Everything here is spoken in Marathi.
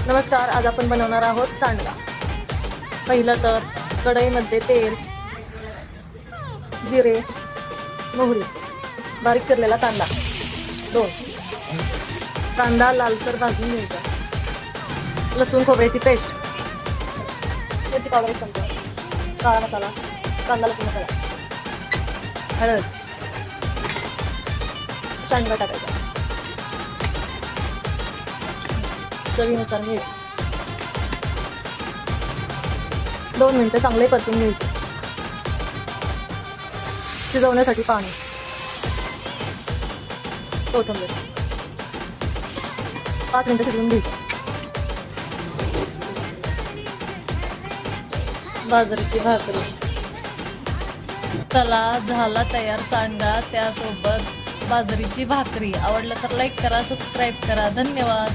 नमस्कार, आज आपण बनवणार आहोत सांडगा। पहिलं तर कढईमध्ये तेल, जिरे, मोहरी, बारीक चिरलेला कांदा, 2 कांदा लालसर भाजून घ्यायचा, लसूण खोबऱ्याची पेस्ट, मिरची पावडर 1 चमचा, काळा मसाला, कांदा लसूण मसाला, हळद, सांडगा टाकायचा, चवीनुसार मीठ, 2 मिनिटं चांगले परतून घ्यायचे, शिजवण्यासाठी पाणी, कोथिंबीर, 5 मिनिटं शिजवून घ्यायचं, बाजरीची भाकरी, चला झाला तयार सांडगा, त्यासोबत बाजरीची भाकरी। आवडलं तर लाईक करा, सबस्क्राईब करा, धन्यवाद।